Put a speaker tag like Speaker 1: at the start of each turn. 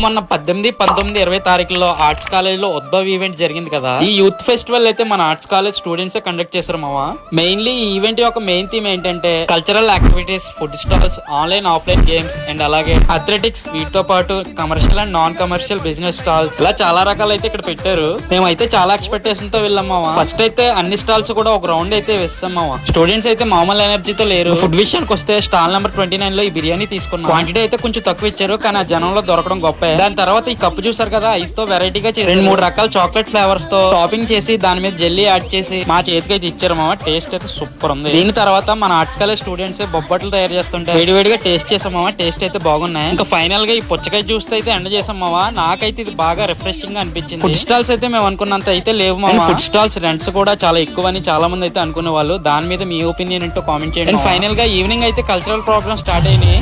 Speaker 1: మొన్న 18, 19, 20 తారీఖుల్లో arts college లో Udbhav event జరిగింది కదా. ఈ యూత్ ఫెస్టివల్ అయితే మన ఆర్ట్స్ కాలేజ్ స్టూడెంట్స్ కండక్ట్ చేశారు మామ. మెయిన్లీ ఈ ఈవెంట్ యొక్క మెయిన్ థీమ్ ఏంటంటే cultural activities, food stalls, online offline games and అలాగే అథ్లెటిక్స్, వీటితో పాటు commercial and non commercial business stalls, ఇలా చాలా రకాలు అయితే ఇక్కడ పెట్టారు. మేమైతే చాలా ఎక్స్పెక్టేషన్ తో వెళ్ళాం మామ. ఫస్ట్ అయితే అన్ని స్టాల్స్ కూడా ఒక రౌండ్ అయితే వేస్తాం మామ. స్టూడెంట్స్ అయితే మామూలు ఎనర్జీతో లేరు. ఫుడ్ విషయానికి వస్తే స్టాల్ నెంబర్ 29 లో ఈ బిర్యానీ తీసుకున్నాం. క్వాంటిటీ అయితే కొంచెం తక్కువ ఇచ్చారు, కానీ ఆ జనంలో దొరకడం గొప్ప. దాని తర్వాత ఈ కప్పు చూసారు కదా, ఐస్ తో వెరైటీగా చేసి 2-3 రకాల చాక్లెట్ ఫ్లేవర్స్ తో టాపింగ్ చేసి దాని మీద జెల్లీ యాడ్ చేసి మా చేతికి అయితే ఇచ్చారు మామ. టేస్ట్ అయితే సూపర్ ఉంది. దీని తర్వాత మన ఆర్ట్స్ కాలేజ్ స్టూడెంట్స్ బొబ్బట్లు తయారు చేస్తుంటే వేడివేడిగా టేస్ట్ చేసాం మామ. టేస్ట్ అయితే బాగున్నాయి. ఇంకా ఫైనల్ గా ఈ పుచ్చకాయ జ్యూస్ అయితే ఎండ్ చేసాం మామ. నాకైతే ఇది బాగా రిఫ్రెషింగ్ గా అనిపించింది. ఫుడ్ స్టాల్స్ అయితే మేము అనుకున్నంత అయితే లేవు మామ. ఫుడ్ స్టాల్స్ రెంట్స్ కూడా చాలా ఎక్కువ అని చాలా మంది అయితే అనుకునే వాళ్ళు. దాని మీద మీ ఒపీనియన్ ఏంటో కామెంట్ చేయండి. ఫైనల్ గా ఈవినింగ్ అయితే కల్చరల్ ప్రోగ్రామ్ స్టార్ట్ అయినాయి.